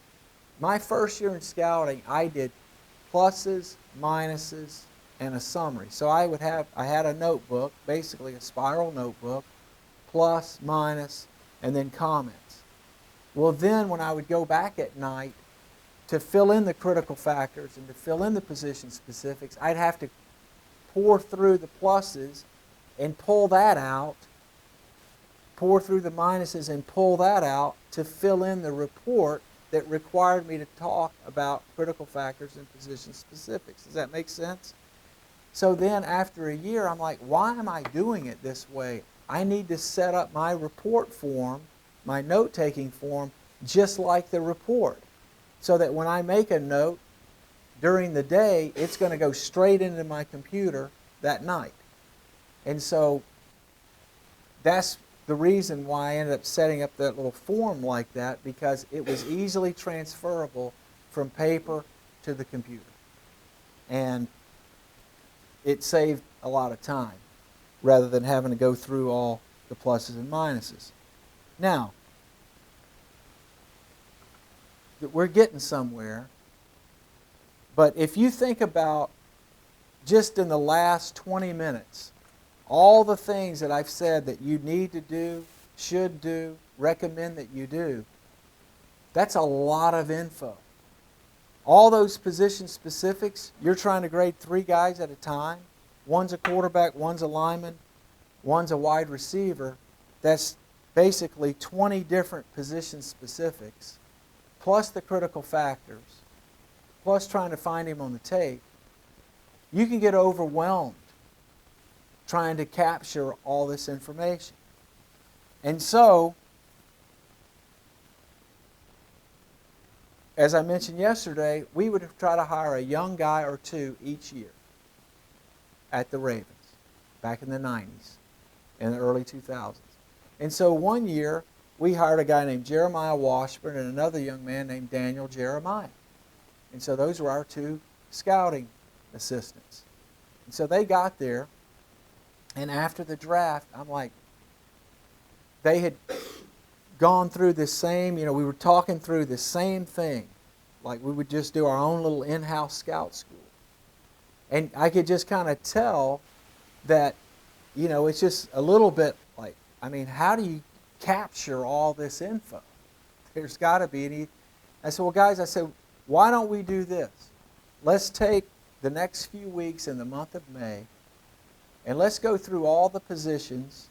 my first year in scouting, I did pluses, minuses, and a summary. So I had a notebook, basically a spiral notebook, plus, minus, and then comments. Well, then when I would go back at night to fill in the critical factors and to fill in the position specifics, I'd have to pour through the pluses and pull that out, pour through the minuses and pull that out to fill in the report that required me to talk about critical factors and position specifics. Does that make sense? So then after a year, I'm like, why am I doing it this way? I need to set up my report form, my note-taking form, just like the report, so that when I make a note during the day, it's going to go straight into my computer that night. And so that's the reason why I ended up setting up that little form like that, because it was easily transferable from paper to the computer. And it saved a lot of time rather than having to go through all the pluses and minuses. Now, we're getting somewhere, but if you think about just in the last 20 minutes, all the things that I've said that you need to do, should do, recommend that you do, that's a lot of info. All those position specifics, you're trying to grade 3 guys at a time. One's a quarterback, one's a lineman, one's a wide receiver. That's basically 20 different position specifics, plus the critical factors, plus trying to find him on the tape. You can get overwhelmed trying to capture all this information. And so, as I mentioned yesterday, we would try to hire a young guy or 2 each year at the Ravens back in the 90s and the early 2000s. And so one year, we hired a guy named Jeremiah Washburn and another young man named Daniel Jeremiah. And so those were our 2 scouting assistants. And so they got there, and after the draft, I'm like, they had gone through the same, we were talking through the same thing. Like we would just do our own little in-house scout school. And I could just kind of tell that, it's just a little bit like, how do you capture all this info? There's got to be any. I said, well, guys, why don't we do this? Let's take the next few weeks in the month of May, and let's go through all the positions,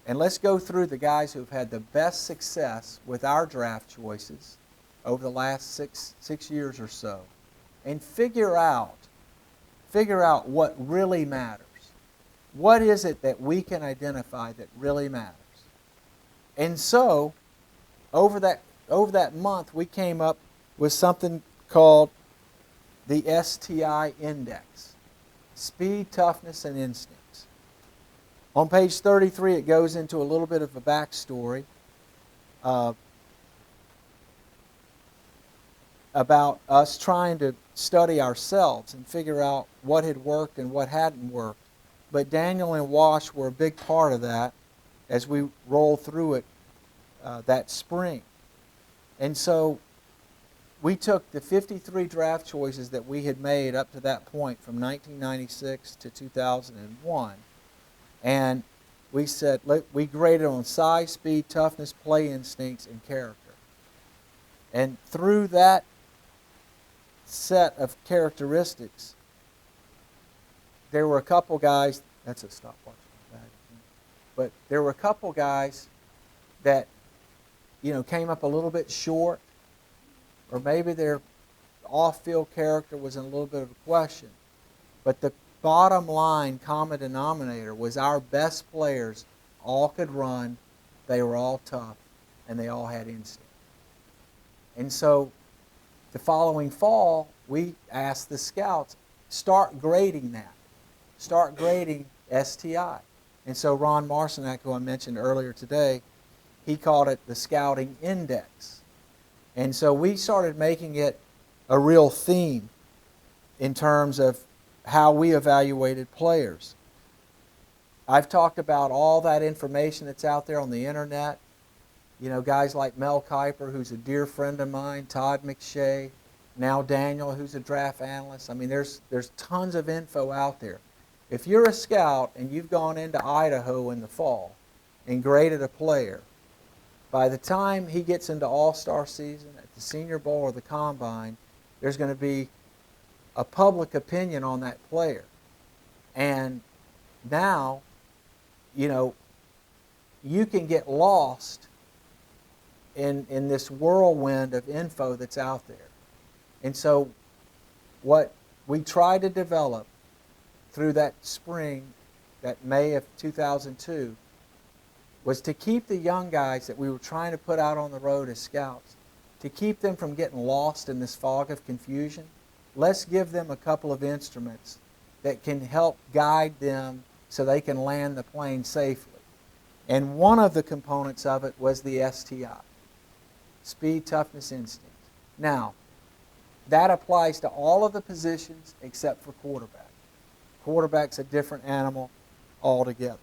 and let's go through the guys who've had the best success with our draft choices over the last six years or so, and figure out what really matters. What is it that we can identify that really matters? And so, over that month, we came up with something called the STI Index, Speed, Toughness, and Instincts. On page 33, it goes into a little bit of a backstory about us trying to study ourselves and figure out what had worked and what hadn't worked. But Daniel and Wash were a big part of that as we rolled through it that spring. And so we took the 53 draft choices that we had made up to that point from 1996 to 2001, and we said, we graded on size, speed, toughness, play instincts, and character. And through that set of characteristics, there were a couple guys, that's a stopwatch, but there were a couple guys that, came up a little bit short, or maybe their off-field character was in a little bit of a question. But the bottom line common denominator was our best players all could run, they were all tough, and they all had instinct. And so the following fall, we asked the scouts, start grading that. Start grading STI. And so Ron Marcinak, who I mentioned earlier today, he called it the Scouting Index. And so we started making it a real theme in terms of how we evaluated players. I've talked about all that information that's out there on the internet. Guys like Mel Kiper, who's a dear friend of mine, Todd McShay, now Daniel, who's a draft analyst. There's tons of info out there. If you're a scout and you've gone into Idaho in the fall and graded a player, by the time he gets into All-Star season, at the Senior Bowl or the Combine, there's going to be a public opinion on that player. And now, you can get lost in this whirlwind of info that's out there. And so what we tried to develop through that spring, that May of 2002, was to keep the young guys that we were trying to put out on the road as scouts, to keep them from getting lost in this fog of confusion. Let's give them a couple of instruments that can help guide them so they can land the plane safely. And one of the components of it was the STI, speed, toughness, instinct. Now, that applies to all of the positions except for quarterback. Quarterback's a different animal altogether.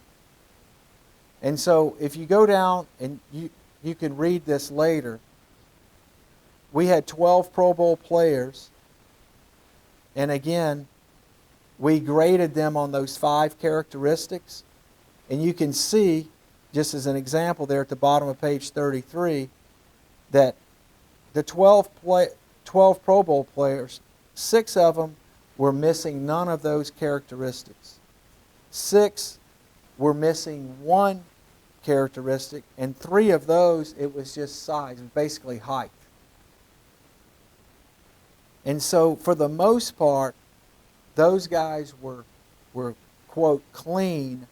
And so if you go down, and you can read this later, we had 12 Pro Bowl players, and again, we graded them on those 5 characteristics. And you can see, just as an example there at the bottom of page 33, that the 12 Pro Bowl players, 6 of them were missing none of those characteristics. 6 were missing 1 characteristic, and 3 of those, it was just size, it was basically height. And so for the most part, those guys were quote, clean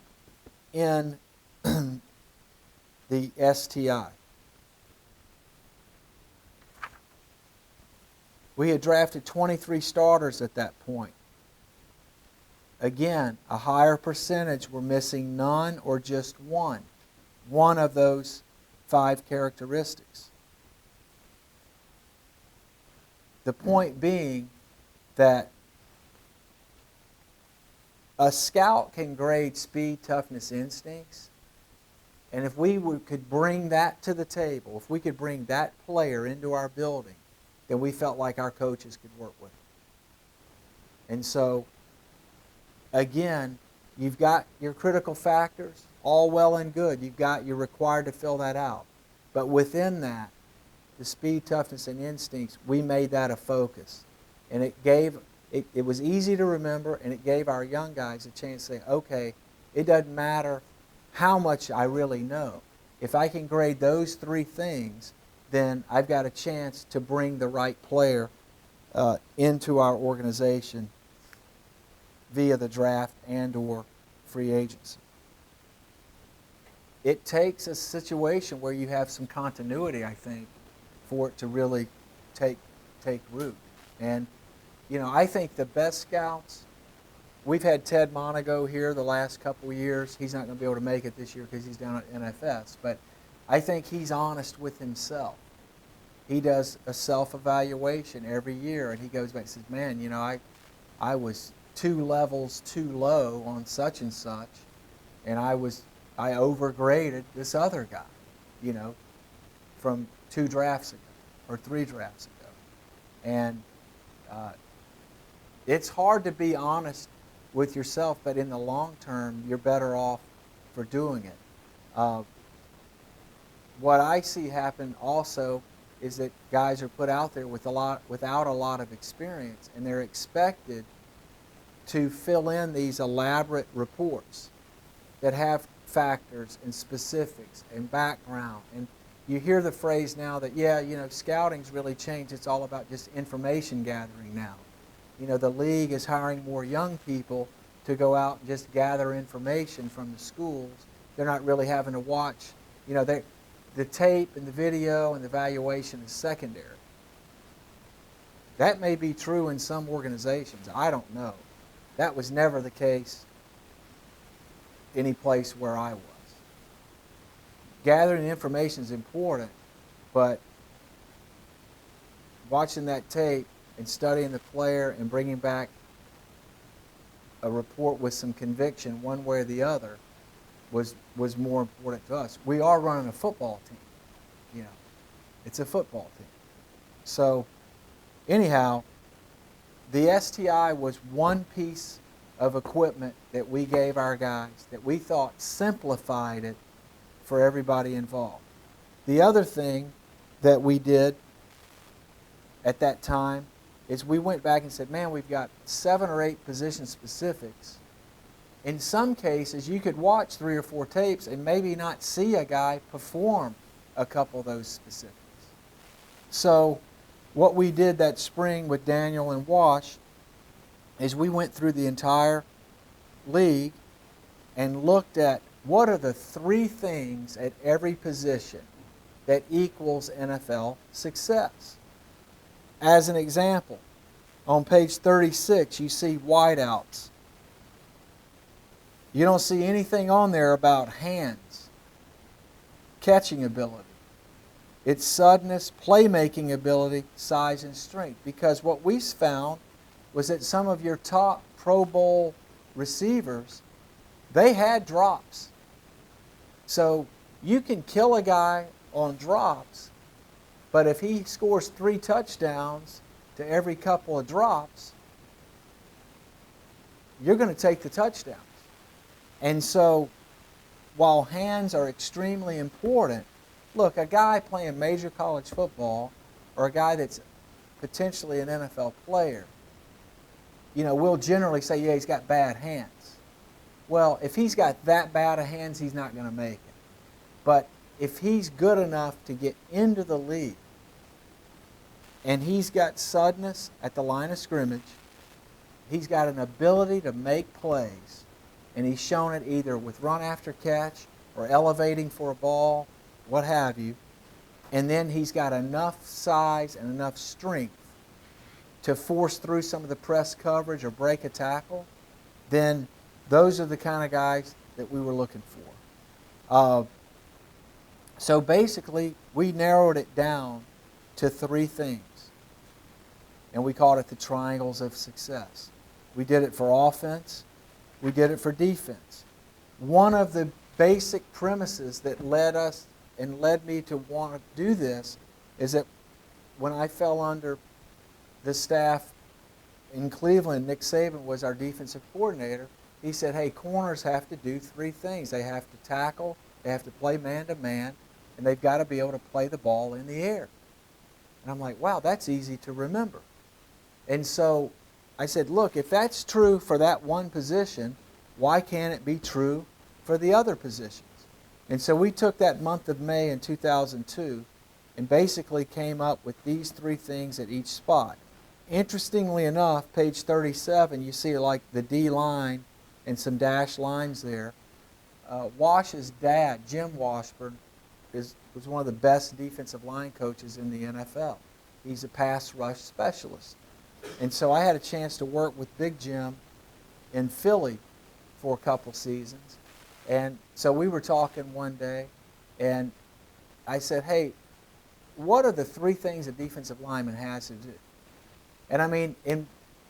in the STI. We had drafted 23 starters at that point. Again, a higher percentage were missing none or just one of those 5 characteristics. The point being that a scout can grade speed, toughness, instincts, and if we could bring that to the table, if we could bring that player into our building, then we felt like our coaches could work with him. And so, again, you've got your critical factors, all well and good. You're required to fill that out. But within that, the speed, toughness, and instincts, we made that a focus. And it was easy to remember, and it gave our young guys a chance to say, okay, it doesn't matter how much I really know. If I can grade those 3 things, then I've got a chance to bring the right player into our organization via the draft and or free agency. It takes a situation where you have some continuity, I think, for it to really take root. And, I think the best scouts, we've had Ted Monago here the last couple of years. He's not going to be able to make it this year because he's down at NFS. But I think he's honest with himself. He does a self-evaluation every year, and he goes back and says, man, I was 2 levels too low on such and such, and I overgraded this other guy, from 2 drafts ago or 3 drafts ago. And it's hard to be honest with yourself, but in the long term, you're better off for doing it. What I see happen also is that guys are put out there without a lot of experience, and they're expected to fill in these elaborate reports that have factors and specifics and background. And you hear the phrase now that, scouting's really changed. It's all about just information gathering now. The league is hiring more young people to go out and just gather information from the schools. They're not really having to watch, the tape and the video and the evaluation is secondary. That may be true in some organizations. I don't know. That was never the case any place where I was. Gathering information is important, but watching that tape and studying the player and bringing back a report with some conviction one way or the other was more important to us. We are running a football team. It's a football team. So anyhow, the STI was one piece of equipment that we gave our guys that we thought simplified it for everybody involved. The other thing that we did at that time is we went back and said, man, we've got 7 or 8 position specifics In some cases, you could watch 3 or 4 tapes and maybe not see a guy perform a couple of those specifics. So what we did that spring with Daniel and Wash is we went through the entire league and looked at what are the 3 things at every position that equals NFL success. As an example, on page 36, you see wideouts. You don't see anything on there about hands, catching ability. It's suddenness, playmaking ability, size, and strength. Because what we found was that some of your top Pro Bowl receivers, they had drops. So you can kill a guy on drops, but if he scores 3 touchdowns to every couple of drops, you're going to take the touchdowns. And so while hands are extremely important, look, a guy playing major college football or a guy that's potentially an NFL player, we'll generally say, yeah, he's got bad hands. Well, if he's got that bad of hands, he's not going to make it. But if he's good enough to get into the league and he's got suddenness at the line of scrimmage, he's got an ability to make plays, and he's shown it either with run after catch or elevating for a ball, what have you, and then he's got enough size and enough strength to force through some of the press coverage or break a tackle, then those are the kind of guys that we were looking for. So basically, we narrowed it down to 3 things, and we called it the triangles of success. We did it for offense. We did it for defense. One of the basic premises that led me to want to do this is that when I fell under the staff in Cleveland, Nick Saban was our defensive coordinator. He said, hey, corners have to do 3 things. They have to tackle, they have to play man-to-man, and they've got to be able to play the ball in the air. And I'm like, wow, that's easy to remember. And so I said, look, if that's true for that one position, why can't it be true for the other positions? And so we took that month of May in 2002 and basically came up with these 3 things at each spot. Interestingly enough, page 37, you see like the D line and some dashed lines there. Wash's dad, Jim Washburn, was one of the best defensive line coaches in the NFL. He's a pass rush specialist. And so I had a chance to work with Big Jim in Philly for a couple seasons. And so we were talking one day, and I said, hey, what are the 3 things a defensive lineman has to do? And I mean, in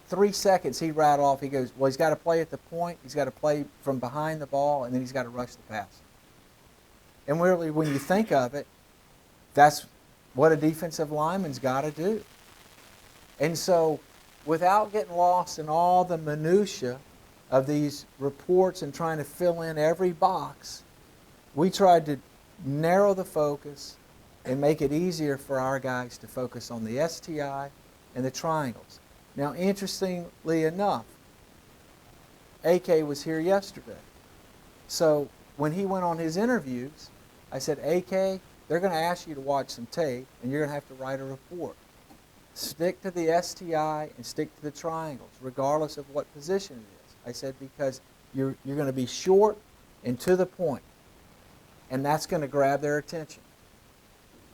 3 seconds, he rattled off. He goes, well, he's got to play at the point, he's got to play from behind the ball, and then he's got to rush the pass. And really, when you think of it, that's what a defensive lineman's got to do. And so, without getting lost in all the minutia of these reports and trying to fill in every box, we tried to narrow the focus and make it easier for our guys to focus on the STI and the triangles. Now, interestingly enough, AK was here yesterday. So when he went on his interviews, I said, AK, they're going to ask you to watch some tape, and you're going to have to write a report. Stick to the STI and stick to the triangles, regardless of what position it is. I said, because you're going to be short and to the point, and that's going to grab their attention.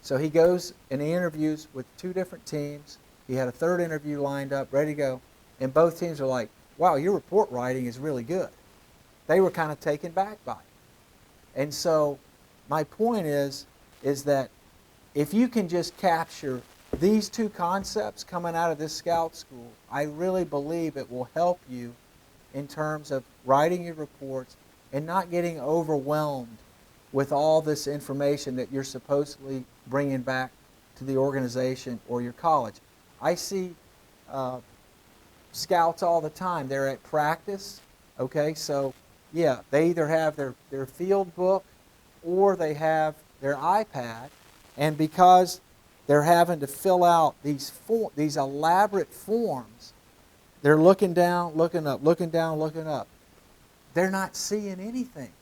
So he goes and he interviews with 2 different teams. He had a 3rd interview lined up, ready to go, and both teams are like, wow, your report writing is really good. They were kind of taken back by it. And so my point is that if you can just capture these 2 concepts coming out of this scout school, I really believe it will help you in terms of writing your reports and not getting overwhelmed with all this information that you're supposedly bringing back to the organization or your college. I see scouts all the time. They're at practice, okay? So, yeah, they either have their field book or they have their iPad, and because they're having to fill out these elaborate forms, they're looking down, looking up, looking down, looking up. they're not seeing anything.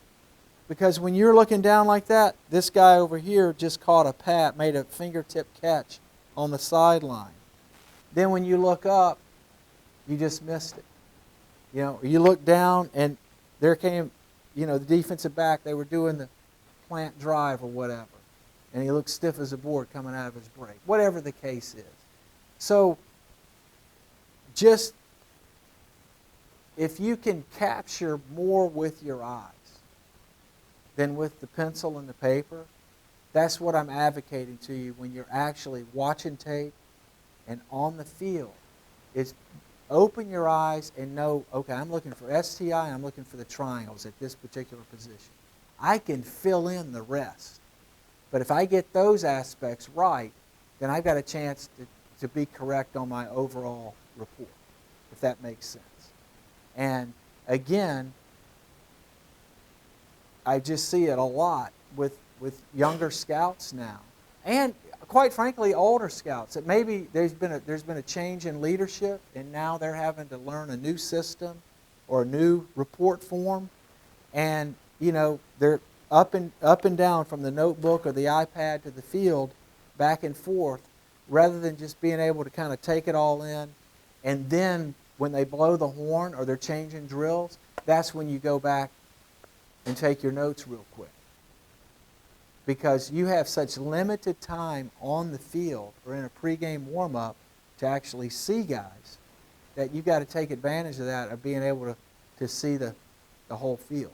Because when you're looking down like that, this guy over here just caught a made a fingertip catch on the sideline. Then when you look up, you just missed it. You know, you look down and there came, the defensive back, they were doing the plant drive or whatever. And he looked stiff as a board coming out of his break. Whatever the case is. So just if you can capture more with your eyes than with the pencil and the paper, that's what I'm advocating to you when you're actually watching tape and on the field. Is open your eyes and know, okay, I'm looking for STI, I'm looking for the triangles at this particular position. I can fill in the rest. But if I get those aspects right, then I've got a chance to be correct on my overall report, if that makes sense. And again, I just see it a lot with younger scouts now, and quite frankly, older scouts. That maybe there's been a change in leadership, and now they're having to learn a new system or a new report form, and they're up and down from the notebook or the iPad to the field, back and forth, rather than just being able to kind of take it all in, and then when they blow the horn or they're changing drills, that's when you go back and take your notes real quick. Because you have such limited time on the field or in a pregame warm-up to actually see guys that you've got to take advantage of that, of being able to see the whole field.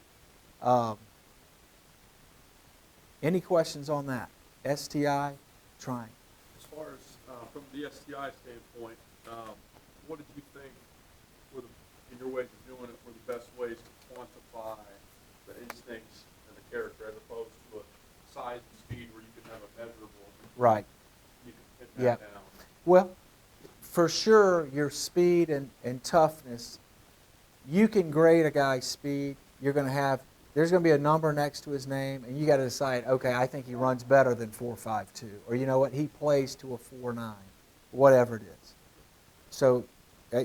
Any questions on that? STI, trying. As far as from the STI standpoint, what did you think were in your ways of doing it were the best ways to quantify the instincts and the character, as opposed to a size and speed where you can have a measurable? Right. You can pin that down. Well, for sure, your speed and toughness, you can grade a guy's speed. There's going to be a number next to his name, and you got to decide, okay, I think he runs better than 4.52, or you know what, he plays to a 4.9, whatever it is. So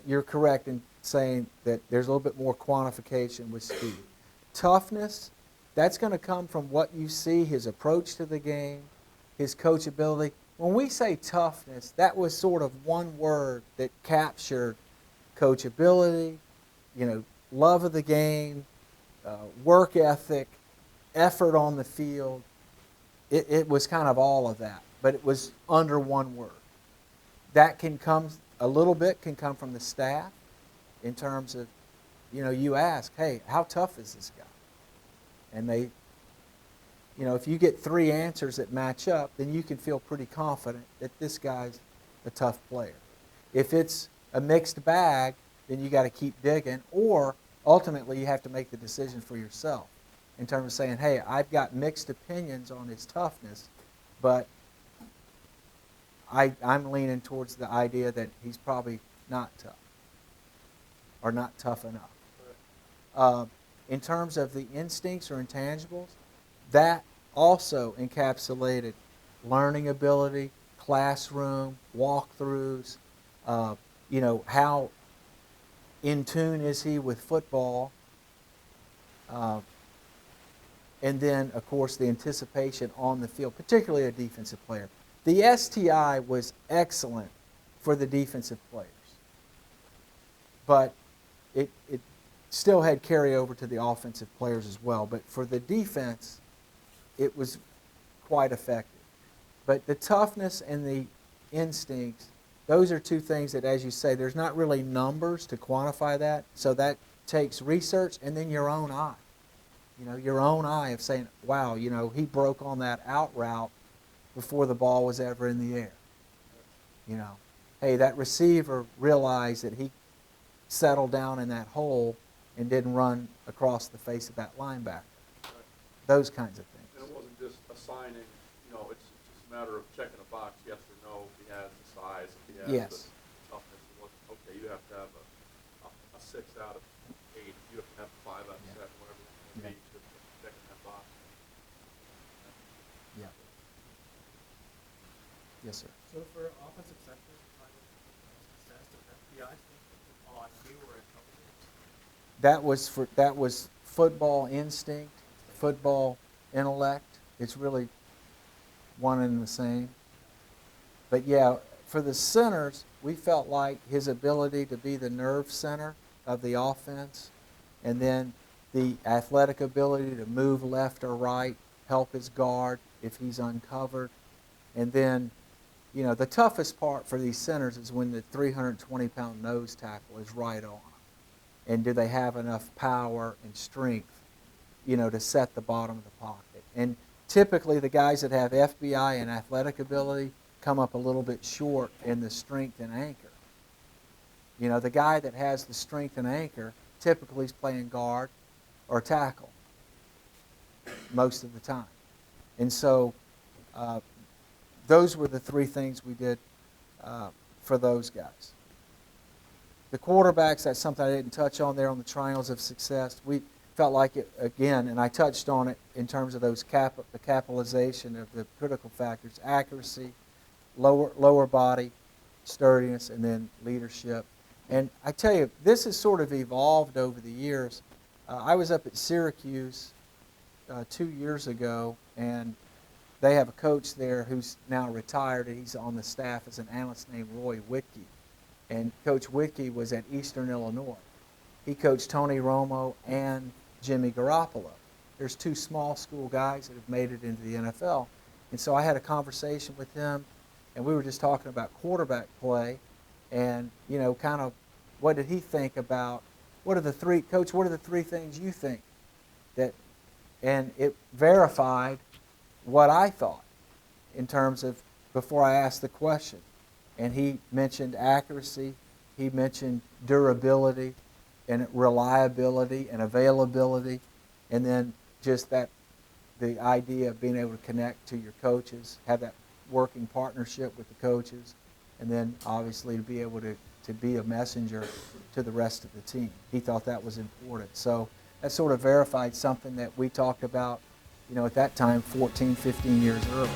you're correct in saying that there's a little bit more quantification with speed. Toughness, that's going to come from what you see, his approach to the game, his coachability. When we say toughness, that was sort of one word that captured coachability, love of the game, work ethic, effort on the field. It was kind of all of that, but it was under one word. That can come, a little bit can come from the staff in terms of, you ask, hey, how tough is this guy? And they, if you get 3 answers that match up, then you can feel pretty confident that this guy's a tough player. If it's a mixed bag, then you got to keep digging, or ultimately you have to make the decision for yourself in terms of saying, hey, I've got mixed opinions on his toughness, but I'm leaning towards the idea that he's probably not tough or not tough enough. In terms of the instincts or intangibles, that also encapsulated learning ability, classroom, walkthroughs, how in tune is he with football, and then, of course, the anticipation on the field, particularly a defensive player. The STI was excellent for the defensive players, but it still had carryover to the offensive players as well. But for the defense, it was quite effective. But the toughness and the instincts, those are two things that, as you say, there's not really numbers to quantify that. So that takes research and then your own eye. Your own eye of saying, wow, he broke on that out route before the ball was ever in the air. Hey, that receiver realized that he settled down in that hole and didn't run across the face of that linebacker. Those kinds of things. And it wasn't just assigning, it's just a matter of checking a box, yes or no, if he has the size, if he has the toughness. Okay, you have to have a 6 out of 8, you have to have a 5 out of 7, whatever it may be, to check that box. Yeah. Yes, sir. So for offensive sectors, success of FBI on fewer intelligence? That was football instinct, football intellect. It's really one and the same. But yeah, for the centers, we felt like his ability to be the nerve center of the offense, and then the athletic ability to move left or right, help his guard if he's uncovered. And then, you know, the toughest part for these centers is when the 320-pound nose tackle is right on. And do they have enough power and strength, you know, to set the bottom of the pocket? And typically the guys that have FBI and athletic ability come up a little bit short in the strength and anchor. You know, the guy that has the strength and anchor typically is playing guard or tackle most of the time. And so those were the three things we did for those guys. The quarterbacks, that's something I didn't touch on there on the triangles of success. We felt like it, again, and I touched on it in terms of those the capitalization of the critical factors: accuracy, lower body, sturdiness, and then leadership. And I tell you, this has sort of evolved over the years. I was up at Syracuse 2 years ago, and they have a coach there who's now retired, and he's on the staff as an analyst named Roy Whitkey. And Coach Whitkey was at Eastern Illinois. He coached Tony Romo and Jimmy Garoppolo. There's two small school guys that have made it into the NFL. And so I had a conversation with him, and we were just talking about quarterback play and, you know, kind of what did he think about, what are the three things you think that, and it verified what I thought in terms of before I asked the question. And he mentioned accuracy, he mentioned durability and reliability and availability, and then just that, the idea of being able to connect to your coaches, have that working partnership with the coaches, and then obviously to be able to be a messenger to the rest of the team. He thought that was important. So that sort of verified something that we talked about, you know, at that time 14, 15 years earlier.